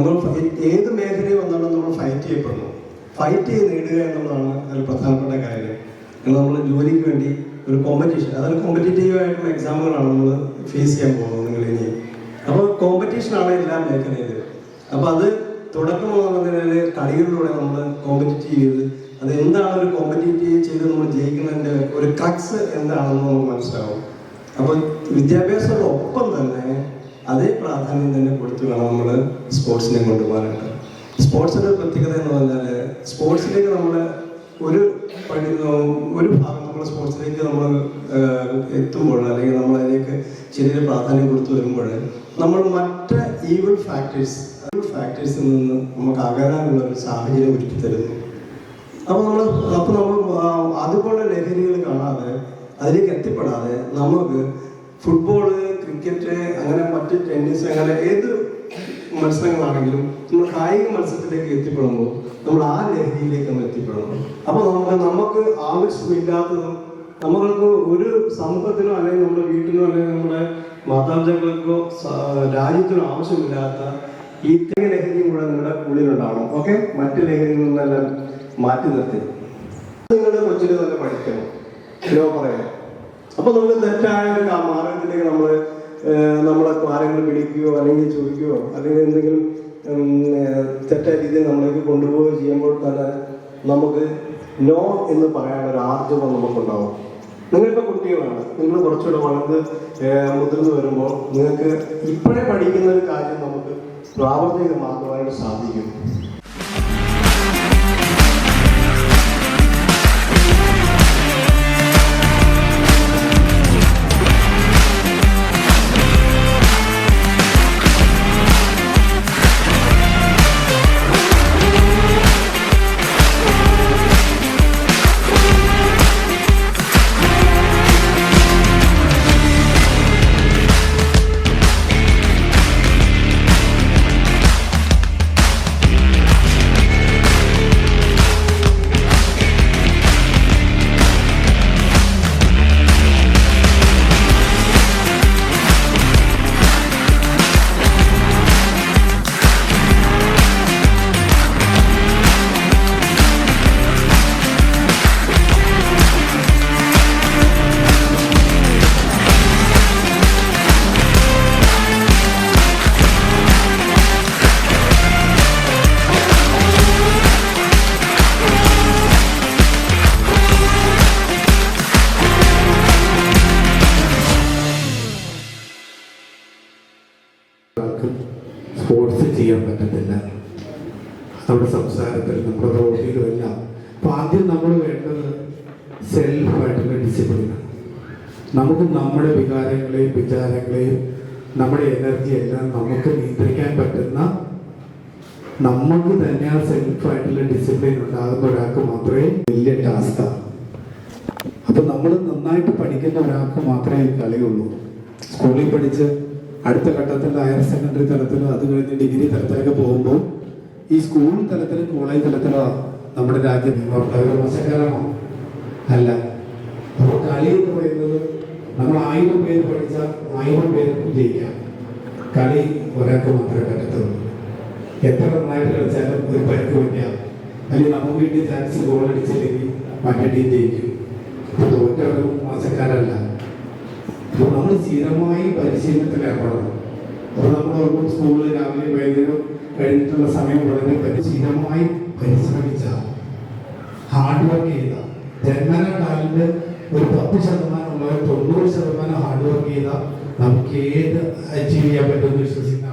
നമ്മൾ ഏത് മേഖലയിൽ വന്നാലും നമ്മൾ ഫൈറ്റ് ചെയ്യപ്പെടുന്നു. ഫൈറ്റ് ചെയ്ത് നേടുക എന്നുള്ളതാണ് അതിൽ പ്രധാനപ്പെട്ട കാര്യം. നമ്മൾ ജോലിക്ക് വേണ്ടി ഒരു കോമ്പറ്റീഷൻ, അതായത് കോമ്പറ്റേറ്റീവ് ആയിട്ടുള്ള എക്സാമുകളാണ് നമ്മൾ ഫേസ് ചെയ്യാൻ പോകുന്നത് നിങ്ങൾ ഇനി. അപ്പോൾ കോമ്പറ്റീഷനാണ് എല്ലാ മേഖലയിലും. അപ്പോൾ അത് തുടക്കം എന്നുള്ളതിൽ കളികളിലൂടെ നമ്മൾ കോമ്പറ്റീറ്റ് ചെയ്ത് അത് എന്താണ് ഒരു കോമ്പറ്റീറ്റീവ് ചെയ്ത് നമ്മൾ ജയിക്കുന്നതിൻ്റെ ഒരു ക്രക്സ് എന്താണെന്ന് നമുക്ക് മനസ്സിലാവും. അപ്പോൾ വിദ്യാഭ്യാസത്തോടൊപ്പം തന്നെ അതേ പ്രാധാന്യം തന്നെ കൊടുത്തു വേണം നമ്മൾ സ്പോർട്സിനെ കൊണ്ടുപോകാനായിട്ട്. സ്പോർട്സിൻ്റെ പ്രത്യേകത എന്ന് പറഞ്ഞാൽ സ്പോർട്സിലേക്ക് നമ്മൾ ഒരു ഭാഗം നമ്മൾ സ്പോർട്സിലേക്ക് നമ്മൾ എത്തുമ്പോൾ അല്ലെങ്കിൽ നമ്മൾ അതിലേക്ക് ശരിയായ പ്രാധാന്യം കൊടുത്തു വരുമ്പോൾ നമ്മൾ മറ്റ് ഈവൽ ഫാക്ടേഴ്സിൽ നിന്ന് നമുക്ക് അകലാനുള്ള ഒരു സാഹചര്യം ഒരുക്കി തരുന്നു. അപ്പോൾ നമ്മൾ അതുപോലെ ലഹരികൾ കാണാതെ അതിലേക്ക് എത്തിപ്പെടാതെ നമുക്ക് ഫുട്ബോള്, ക്രിക്കറ്റ്, അങ്ങനെ മറ്റ് ടെന്നീസ്, അങ്ങനെ ഏത് മത്സരങ്ങളാണെങ്കിലും നമ്മൾ കായിക മത്സരത്തിലേക്ക് എത്തിപ്പെടുമ്പോൾ നമ്മൾ ആ ലഹരിയിലേക്ക് നമ്മൾ എത്തിപ്പെടണം. അപ്പോൾ നമുക്ക് ആവശ്യമില്ലാത്തതും നമ്മൾക്ക് ഒരു സമൂഹത്തിനോ അല്ലെങ്കിൽ നമ്മുടെ വീട്ടിനോ അല്ലെങ്കിൽ നമ്മുടെ മാതാപിതാക്കൾക്കോ രാജ്യത്തിനോ ആവശ്യമില്ലാത്ത ഈ ലഹരിയും കൂടെ നിങ്ങളുടെ ഉള്ളിലുണ്ടാവണം. ഓക്കെ, മറ്റ് ലഹരിയിൽ നിന്നെല്ലാം മാറ്റി നിർത്തി നിങ്ങളുടെ കൊച്ചിന് തന്നെ പഠിക്കണം പറയാം. അപ്പൊ നമുക്ക് തെറ്റായ ഒരു മാർഗത്തിലേക്ക് നമ്മളെ ആരെങ്കിലും പിടിക്കുകയോ അല്ലെങ്കിൽ ചോദിക്കുകയോ അല്ലെങ്കിൽ എന്തെങ്കിലും തെറ്റായ രീതിയിൽ നമ്മൾക്ക് കൊണ്ടുപോവുകയോ ചെയ്യുമ്പോൾ തന്നെ നമുക്ക് നോ എന്ന് പറയാനുള്ള ഒരു ആർജവം നമുക്കുണ്ടാവും. നിങ്ങളിപ്പോൾ കുട്ടികളാണ്, നിങ്ങൾ കുറച്ചുകൂടെ വളർന്ന് മുതിർന്നു വരുമ്പോൾ നിങ്ങൾക്ക് ഇപ്പോഴേ പഠിക്കുന്ന ഒരു കാര്യം നമുക്ക് പ്രാവർത്തികമാക്കുവാനായിട്ട് സാധിക്കും. സ്പോർട്സ് ചെയ്യാൻ പറ്റത്തില്ല നമ്മുടെ സംസാരത്തിൽ, നമ്മുടെ പ്രവൃത്തിയിലുമെല്ലാം. അപ്പം ആദ്യം നമ്മൾ വേണ്ടത് സെൽഫായിട്ടുള്ള ഡിസിപ്ലിനാണ്. നമുക്ക് നമ്മുടെ വികാരങ്ങളെയും വിചാരങ്ങളെയും നമ്മുടെ എനർജി എല്ലാം നമുക്ക് നിയന്ത്രിക്കാൻ പറ്റുന്ന, നമുക്ക് തന്നെ ആ സെൽഫായിട്ടുള്ള ഡിസിപ്ലിൻ ഉണ്ടാകുന്ന ഒരാൾക്ക് മാത്രമേ വലിയ ടാസ്കാണ്. അപ്പം നമ്മൾ നന്നായിട്ട് പഠിക്കുന്ന ഒരാൾക്ക് മാത്രമേ കളിയുള്ളൂ. സ്കൂളിൽ പഠിച്ച് അടുത്ത ഘട്ടത്തിൽ ഹയർ സെക്കൻഡറി തലത്തിലോ അത് കഴിഞ്ഞ് ഡിഗ്രി തലത്തിലൊക്കെ പോകുമ്പോൾ ഈ സ്കൂൾ തലത്തിലും കോളേജ് തലത്തിലോ നമ്മുടെ രാജ്യം മോശക്കാരാണോ? അല്ല. അപ്പോൾ കളി എന്ന് പറയുന്നത് നമ്മൾ 1000 പേര് പഠിച്ചാൽ 1000 പേർക്കും ജയിക്കാം. കളി ഒരാൾക്ക് മാത്രമേ പറ്റത്തുള്ളൂ. എത്ര നന്നായിട്ട് കളിച്ചാലും ഒരു പരിക്ക് വയ്ക്കാം, അല്ലെങ്കിൽ നമുക്ക് വേണ്ടി ചാൻസ് ഗോൾ അടിച്ചില്ലെങ്കിൽ മറ്റേ ടീം ജയിക്കും. അപ്പോൾ തോറ്റവരും മോശക്കാരല്ല. അപ്പോൾ നമ്മൾ സ്ഥിരമായി പരിശീലനത്തിൽ ഏർപ്പെടണം. അപ്പോൾ നമ്മൾ സ്കൂളിൽ രാവിലെ വൈകുന്നേരം കഴിഞ്ഞിട്ടുള്ള സമയം വളരെ സ്ഥിരമായി പരിശ്രമിച്ച, ഹാർഡ് വർക്ക് ചെയ്ത, ജന്മന ടാലന്റ് ഒരു 10% ഉള്ളവർ 90% ഹാർഡ് വർക്ക് ചെയ്ത നമുക്ക് ഏത് അച്ചീവ് ചെയ്യാൻ പറ്റുമെന്ന് വിശ്വസിക്കുന്ന